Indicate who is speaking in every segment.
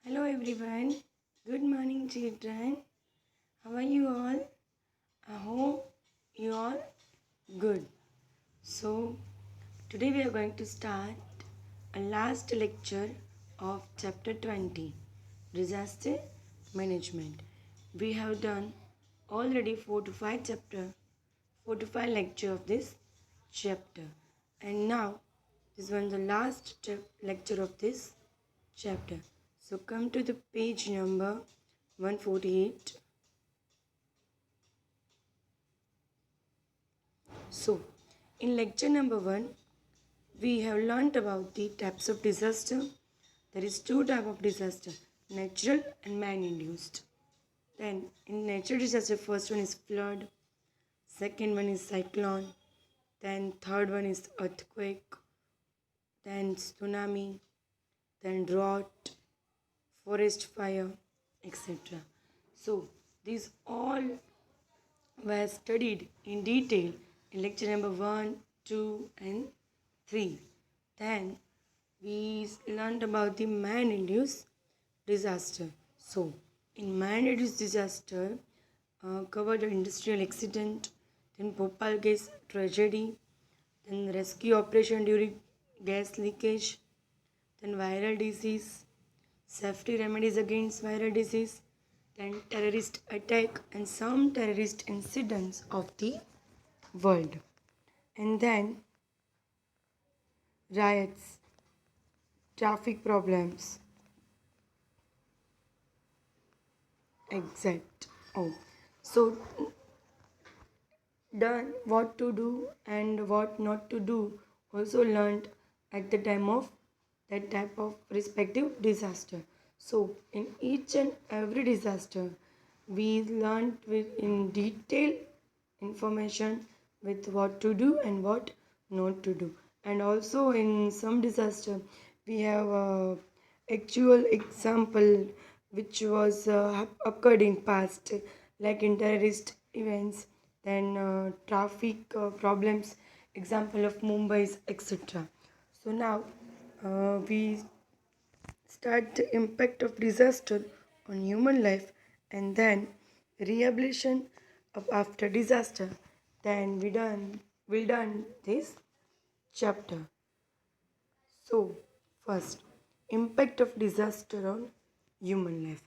Speaker 1: Hello everyone. Good morning children. How are you all? I hope you all good. So today we are going to start a last lecture of chapter 20, disaster management. We have done already 4 to 5 lecture of this chapter, and now this one the last lecture of this chapter. So come to the page number 148. So in lecture number 1, we have learnt about the types of disaster. There is two type of disaster, natural and man-induced. Then in natural disaster, first one is flood, second one is cyclone, then third one is earthquake, then tsunami, then drought, forest fire, etc. So these all were studied in detail in lecture number 1, 2, and 3. Then we learned about the man induced disaster. So, in man induced disaster, covered the industrial accident, then Bhopal gas tragedy, then rescue operation during gas leakage, then viral disease, safety remedies against viral disease, then terrorist attack and some terrorist incidents of the world, and then riots, traffic problems, exact. Oh, so done what to do and what not to do also learned at the time of that type of respective disaster. So in each and every disaster we learned with in detail information with what to do and what not to do. And also in some disaster we have a actual example which was occurred in past, like in terrorist events, then traffic problems, example of Mumbai's, etc. So now we start the impact of disaster on human life, and then rehabilitation of after disaster. Then we done this chapter. So first, impact of disaster on human life.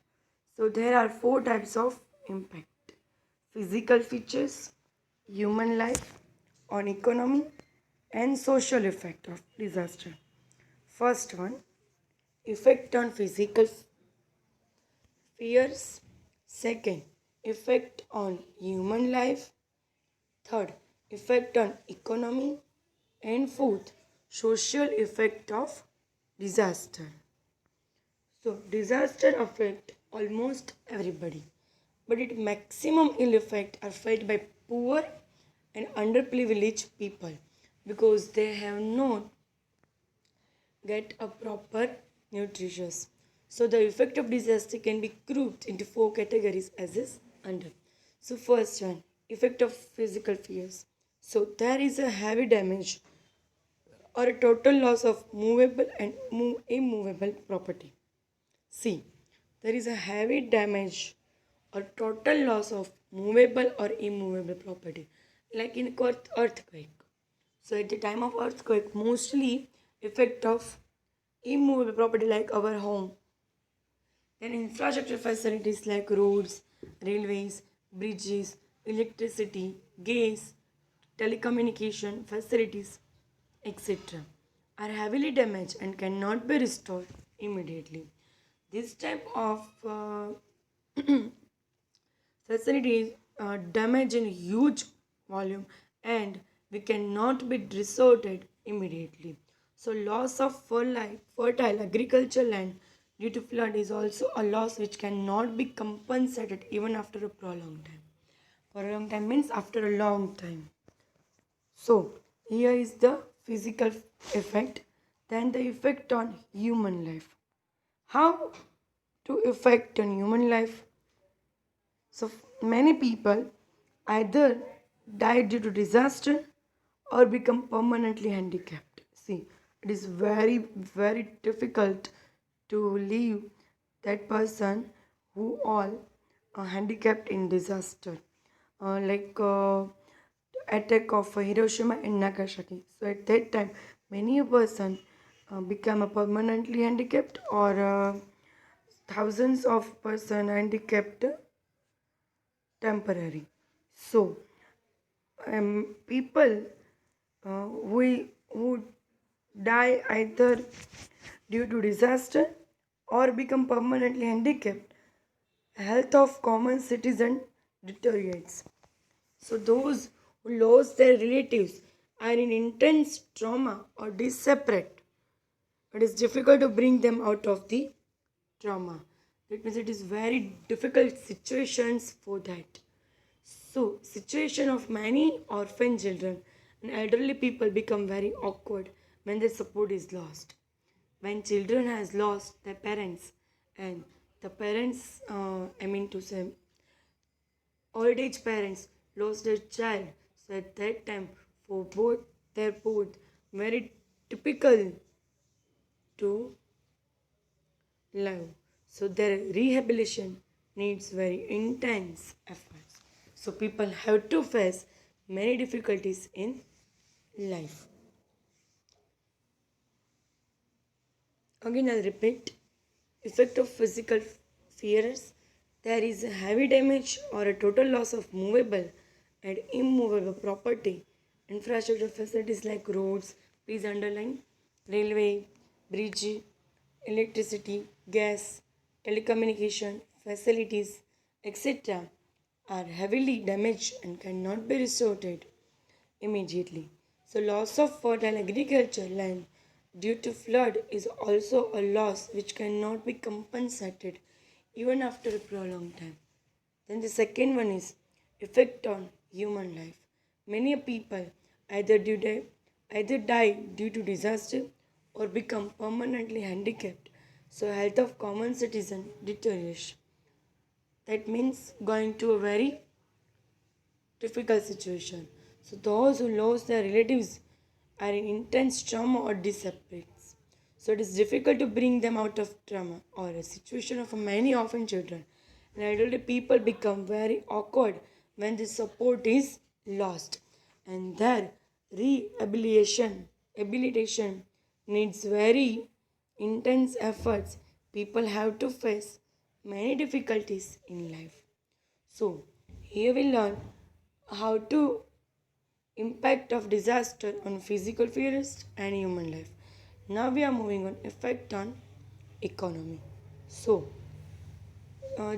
Speaker 1: So there are four types of impact: physical features, human life, on economy, and social effect of disaster. First one, effect on physical fears. Second, effect on human life. Third, effect on economy. And fourth, social effect of disaster. So disaster affect almost everybody, but its maximum ill effect are felt by poor and underprivileged people because they have not get a proper nutritious. So the effect of disaster can be grouped into four categories as is under. So first one, effect of physical fears. So there is a heavy damage or a total loss of movable and immovable property. C. There is a heavy damage or total loss of movable or immovable property, like in earthquake. So at the time of earthquake, mostly effect of immovable property like our home. Then infrastructure facilities like roads, railways, bridges, electricity, gas, telecommunication facilities, etc. are heavily damaged and cannot be restored immediately. This type of facilities are damaged in huge volume and we cannot be resorted immediately. So loss of fertile agricultural land due to flood is also a loss which cannot be compensated even after a prolonged time. Prolonged time means after a long time. So here is the physical effect, then the effect on human life. How to affect on human life? So many people either die due to disaster or become permanently handicapped. See, it is very difficult to live that person who all handicapped in disaster, like attack of Hiroshima and Nagasaki. So at that time, many a person become a permanently handicapped, or thousands of person handicapped temporary. So people who die either due to disaster or become permanently handicapped, health of common citizen deteriorates. So those who lost their relatives are in intense trauma or disseparate. It is difficult to bring them out of the trauma. That means it is very difficult situations for that. So, situation of many orphan children and elderly people become very awkward when their support is lost. When children has lost their parents, and the parents, I mean to say, old age parents lost their child. So at that time, for both, they're both very typical to live. So their rehabilitation needs very intense efforts. So people have to face many difficulties in life. Again, I'll repeat. Effect of physical fears. There is a heavy damage or a total loss of movable and immovable property. Infrastructure facilities like roads, please underline, railway, bridge, electricity, gas, telecommunication facilities, etc. are heavily damaged and cannot be restored immediately. So, loss of fertile agriculture land due to flood is also a loss which cannot be compensated even after a prolonged time. Then the second one is effect on human life. Many people either either die due to disaster or become permanently handicapped. So health of common citizen deteriorates. That means going to a very difficult situation. So those who lost their relatives are in intense trauma or disappearance. So it is difficult to bring them out of trauma or a situation of many orphan children. And elderly people become very awkward when the support is lost. And their rehabilitation needs very intense efforts. People have to face many difficulties in life. So, here we learn how to impact of disaster on physical fears and human life. Now we are moving on effect on economy. So,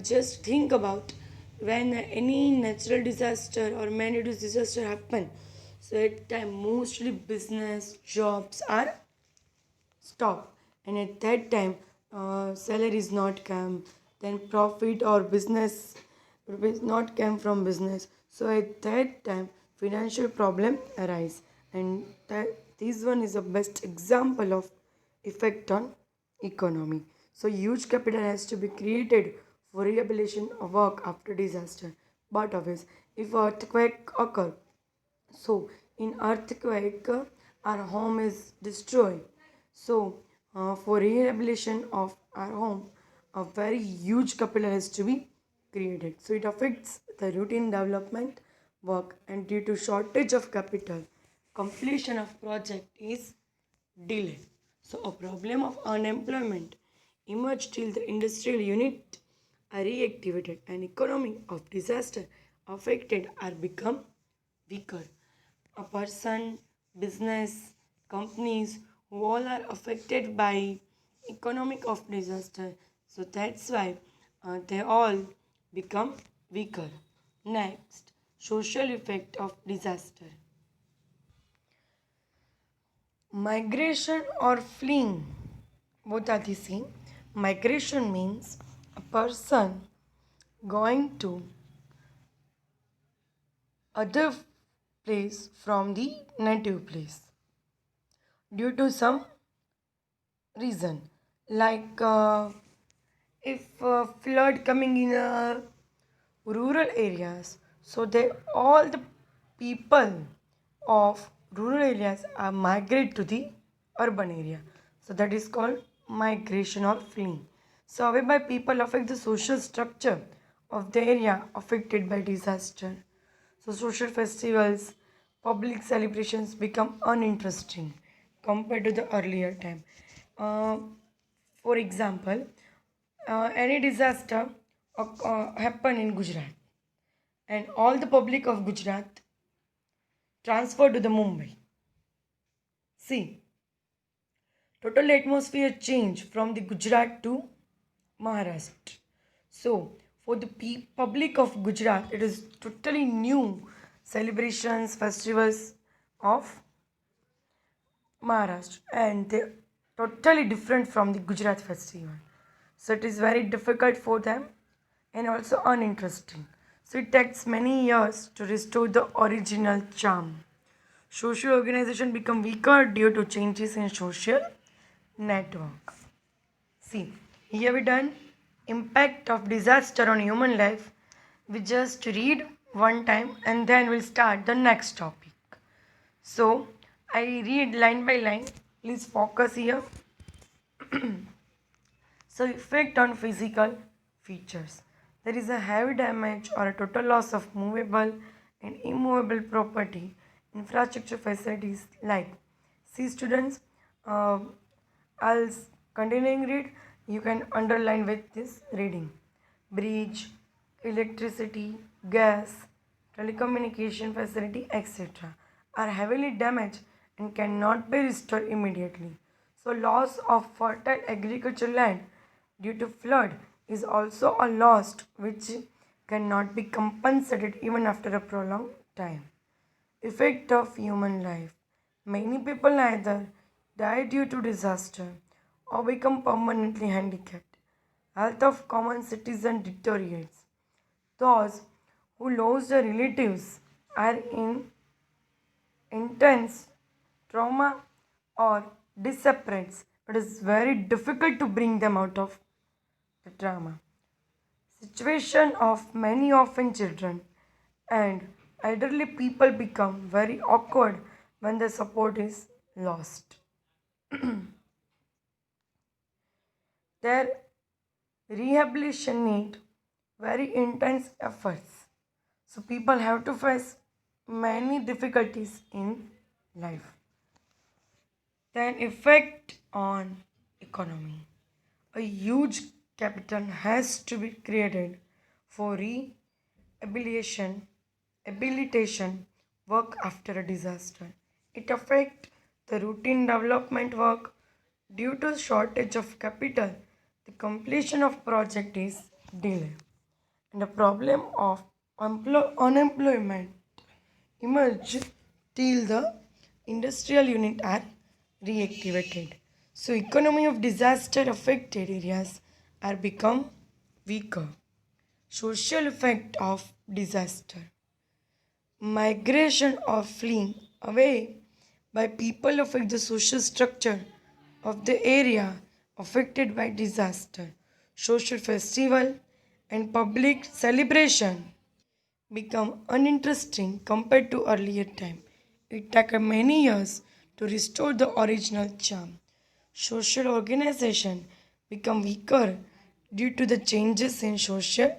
Speaker 1: just think about when any natural disaster or man-induced disaster happen. So at time mostly business jobs are stop, and at that time salary is not come, then profit or business will not come from business. So at that time financial problem arise, and that this one is the best example of effect on economy. So huge capital has to be created for rehabilitation of work after disaster. But obvious, if earthquake occur, so in earthquake, our home is destroyed. So for rehabilitation of our home, a very huge capital has to be created. So it affects the routine development work, and due to shortage of capital, completion of project is delayed. So a problem of unemployment emerged till the industrial unit are reactivated and economy of disaster affected are become weaker. A person, business, companies who all are affected by economic of disaster. So that's why they all become weaker. Next, social effect of disaster. Migration or fleeing, both are the same. Migration means a person going to other place from the native place due to some reason, like if flood coming in rural areas, so they all the people of rural areas are migrate to the urban area. So that is called migration or fleeing. Survey by people affect the social structure of the area affected by disaster. So social festivals, public celebrations become uninteresting compared to the earlier time. Uh, for example, any disaster happened in Gujarat, and all the public of Gujarat transferred to the Mumbai. See, total atmosphere change from the Gujarat to Maharashtra. So, for the public of Gujarat, it is totally new celebrations, festivals of Maharashtra, and they're totally different from the Gujarat festival. So, it is very difficult for them and also uninteresting. So, it takes many years to restore the original charm. Social organization become weaker due to changes in social network. See, here we done impact of disaster on human life. We just read one time and then we'll start the next topic. So I read line by line. Please focus here. So effect on physical features. There is a heavy damage or a total loss of movable and immovable property, infrastructure facilities like. See students, uh, I'll continuing read. You can underline with this reading. Bridge, electricity, gas, telecommunication facility, etc. are heavily damaged and cannot be restored immediately. So, loss of fertile agricultural land due to flood is also a loss which cannot be compensated even after a prolonged time. Effect of human life. Many people either die due to disaster or become permanently handicapped. Health of common citizen deteriorates. Those who lose their relatives are in intense trauma or disapparates. It is very difficult to bring them out of the trauma. Situation of many orphan children and elderly people become very awkward when the support is lost. Their rehabilitation need very intense efforts. So people have to face many difficulties in life. Then effect on economy. A huge capital has to be created for rehabilitation habilitation work after a disaster. It affects the routine development work due to shortage of capital. The completion of project is delayed, and the problem of unemployment emerge till the industrial unit are reactivated. So economy of disaster affected areas are become weaker. Social effect of disaster. Migration or fleeing away by people affect the social structure of the area affected by disaster. Social festival and public celebration become uninteresting compared to earlier time. It took many years to restore the original charm. Social organization become weaker due to the changes in social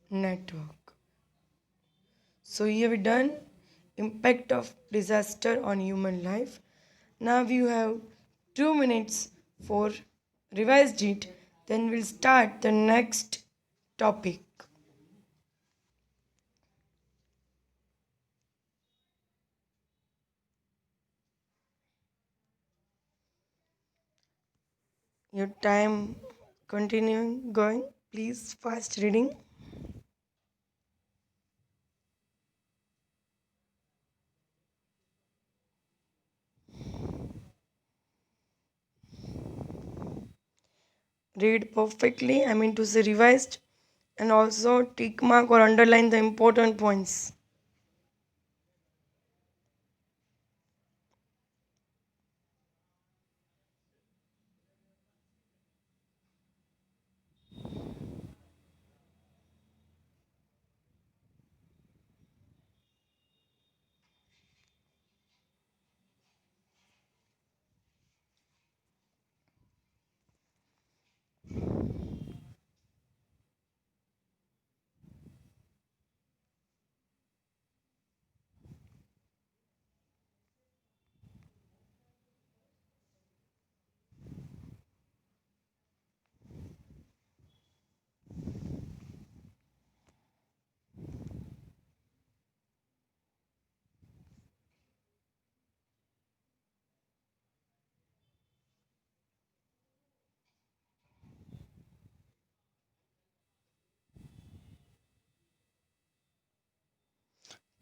Speaker 1: network. So here we done impact of disaster on human life. Now you have 2 minutes for revised it. Then we'll start the next topic. Your time continuing going. Please fast reading. Read perfectly. I mean to say revised, and also tick mark or underline the important points.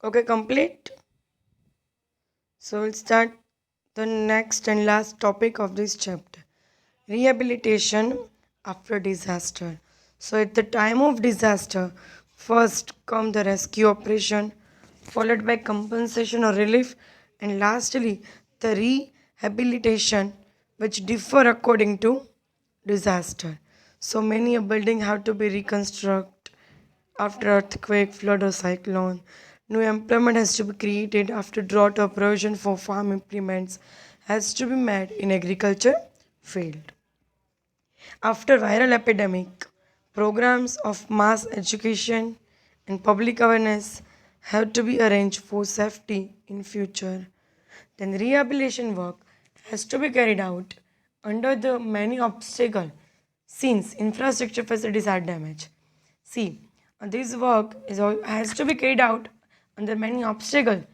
Speaker 1: Okay, complete. So we'll start the next and last topic of this chapter, rehabilitation after disaster. So at the time of disaster, first come the rescue operation, followed by compensation or relief, and lastly the rehabilitation, which differ according to disaster. So many a building have to be reconstructed after earthquake, flood or cyclone. New employment has to be created after drought or provision for farm implements has to be made in agriculture field. After viral epidemic, programs of mass education and public awareness have to be arranged for safety in future. Then rehabilitation work has to be carried out under the many obstacles since infrastructure facilities are damaged. See, this work has to be carried out under many obstacles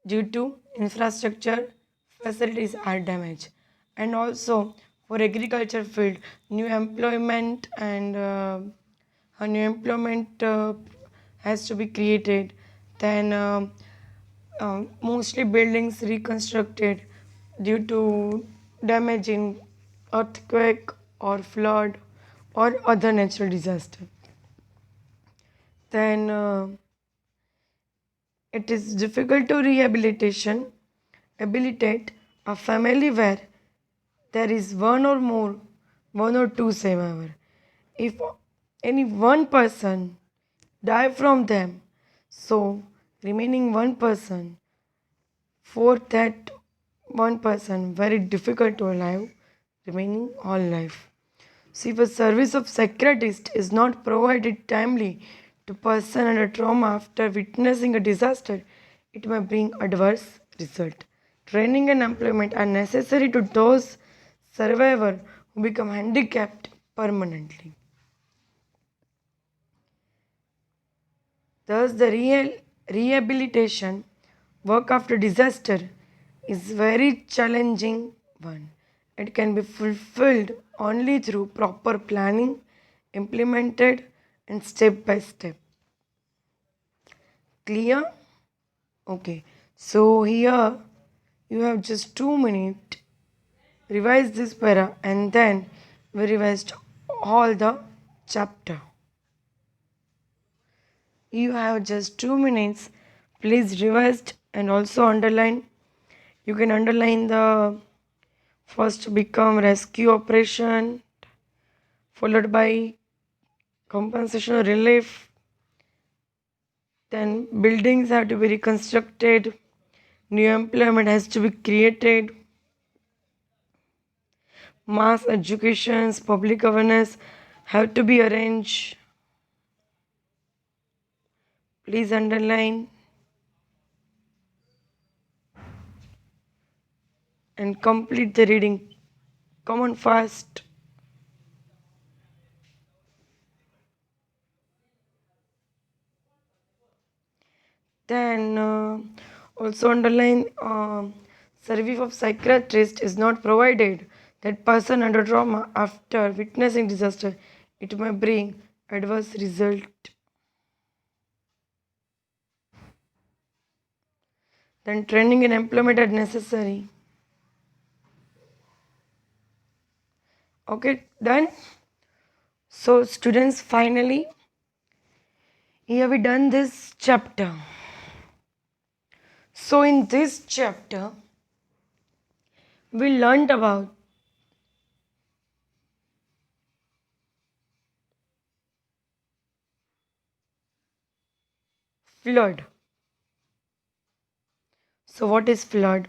Speaker 1: due to infrastructure facilities are damaged, and also for agriculture field new employment and a new employment has to be created. Then mostly buildings reconstructed due to damage in earthquake or flood or other natural disaster. Then it is difficult to rehabilitate a family where there is one or two survivor. If any one person die from them, so remaining one person, for that one person very difficult to alive remaining all life. So if a service of psychiatrist is not provided timely to person under trauma after witnessing a disaster, it may bring adverse result. Training and employment are necessary to those survivors who become handicapped permanently. Thus, the real rehabilitation work after disaster is very challenging one. It can be fulfilled only through proper planning, implemented and step by step. Clear? Okay. So here you have just 2 minutes. Revise this para and then we revised all the chapter. You have just 2 minutes. Please revise and also underline. You can underline the first become rescue operation, followed by compensation or relief. Then buildings have to be reconstructed. New employment has to be created. Mass educations, public awareness have to be arranged. Please underline and complete the reading. Come on fast. Then also underline service of psychiatrist is not provided. That person under trauma after witnessing disaster, it may bring adverse result. Then training and employment are necessary. Okay, done. So students, finally, here we done this chapter. So in this chapter, we learned about flood. So what is flood?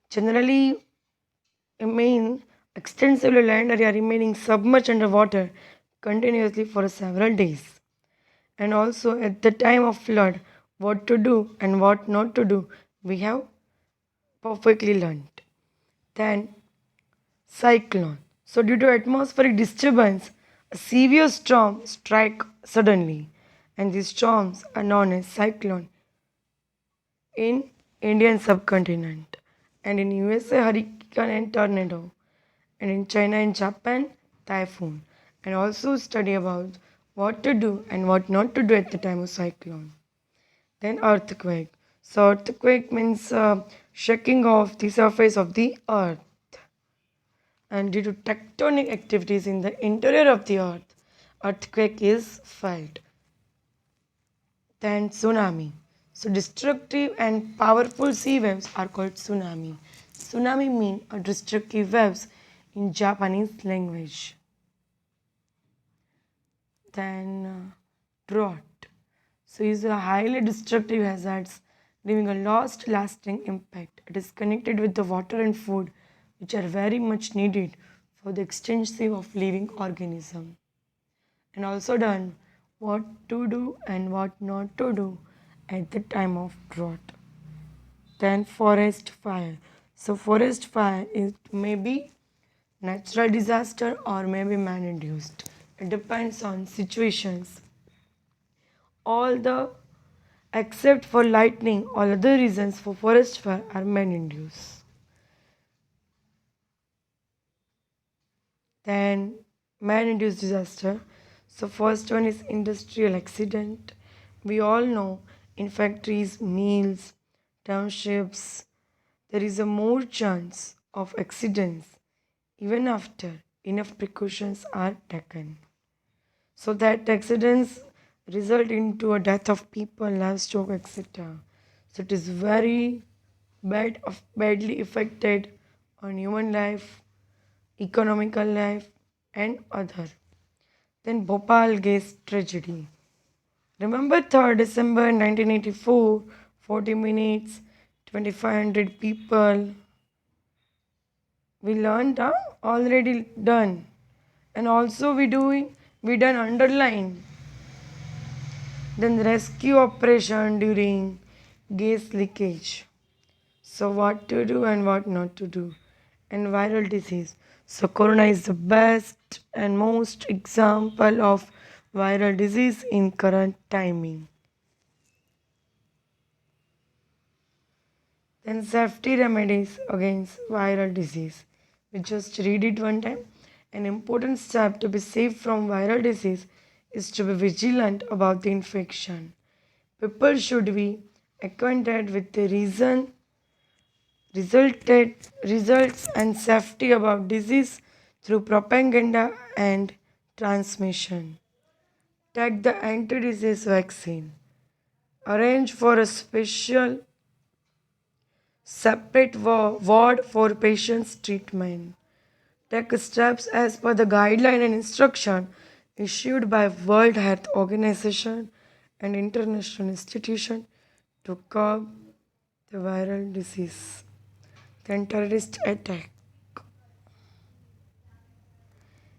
Speaker 1: Generally, it means extensively land area remaining submerged underwater continuously for several days. And also at the time of flood, what to do and what not to do, we have perfectly learned. Then cyclone. So due to atmospheric disturbance, a severe storm strike suddenly, and these storms are known as cyclone in Indian subcontinent, and in USA hurricane and tornado, and in China and Japan typhoon, and also study about what to do and what not to do at the time of cyclone. Then earthquake. So earthquake means shaking of the surface of the earth. And due to tectonic activities in the interior of the earth, earthquake is felt. Then tsunami. So destructive and powerful sea waves are called tsunami. Tsunami mean a destructive waves in Japanese language. Then drought. So is a highly destructive hazards, leaving a lost lasting impact. It is connected with the water and food, which are very much needed for the extensive of living organism. And also done what to do and what not to do at the time of drought. Then forest fire. So forest fire is maybe natural disaster or maybe man induced. It depends on situations. All the except for lightning, all other reasons for forest fire are man induced. Then man induced disaster. So first one is industrial accident. We all know in factories, mills, townships, there is a more chance of accidents even after enough precautions are taken. So that accidents result into a death of people, livestock, etc. So it is very badly affected on human life, economical life, and other. Then Bhopal gas tragedy. Remember 3rd December 1984, 40 minutes, 2500 people. We learned already done. And also we done underline. Then rescue operation during gas leakage. So what to do and what not to do. And viral disease. So corona is the best and most example of viral disease in current timing. Then safety remedies against viral disease. We just read it one time. An important step to be safe from viral disease is to be vigilant about the infection. People should be acquainted with the results and safety about disease through propaganda and transmission. Take the anti-disease vaccine. Arrange for a special separate ward for patients' treatment. Take steps as per the guideline and instruction issued by World Health Organization and international institution to curb the viral disease. Then terrorist attack.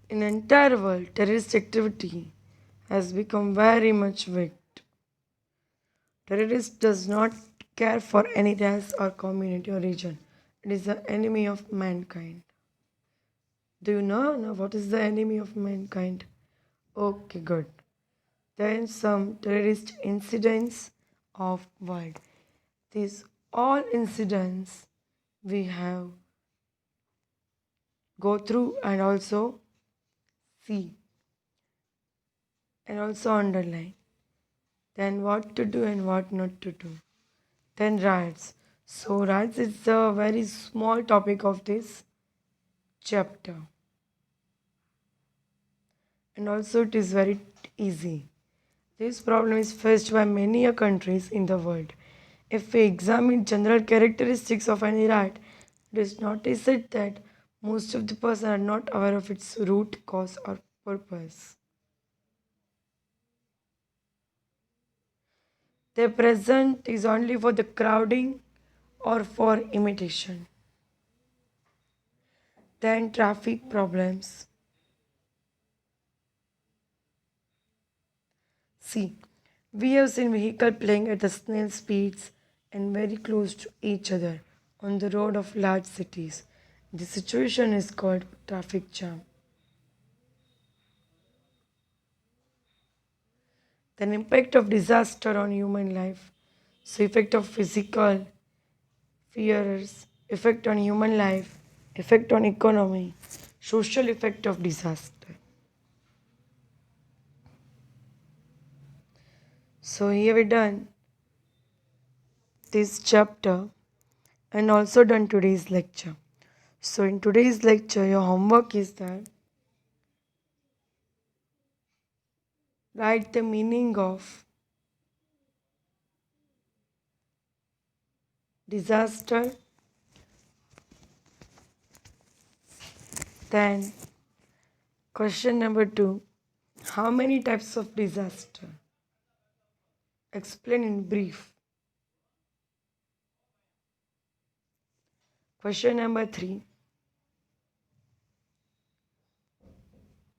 Speaker 1: In entire world, terrorist activity has become very much weak. Terrorist does not care for any race or community or region. It is the enemy of mankind. Do you know now what is the enemy of mankind? Okay, good. Then some terrorist incidents of world. These all incidents we have go through and also see and also underline. Then what to do and what not to do. Then riots. So riots is a very small topic of this chapter. And also it is very easy. This problem is faced by many countries in the world. If we examine general characteristics of any riot, it is noticed that most of the persons are not aware of its root cause or purpose. Their present is only for the crowding or for imitation. Then traffic problems. See, we have seen vehicles playing at the snail speeds and very close to each other on the road of large cities. The situation is called traffic jam. Then impact of disaster on human life. So effect of physical fears, effect on human life, effect on economy, social effect of disaster. So here we done this chapter and also done today's lecture. So in today's lecture, your homework is that write the meaning of disaster, then question number 2, how many types of disaster? Explain in brief. Question number 3,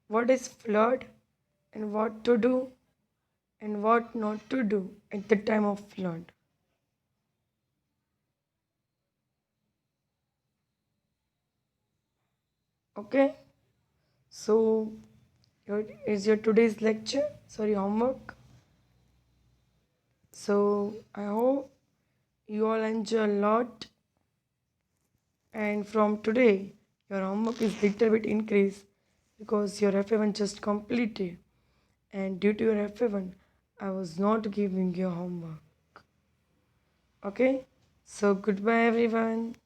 Speaker 1: what is flood and what to do and what not to do at the time of flood? Okay, so here is your today's lecture, sorry, homework. So I hope you all enjoy a lot, and from today your homework is little bit increased because your FA1 just completed, and due to your FA1 I was not giving you homework. Okay, so goodbye everyone.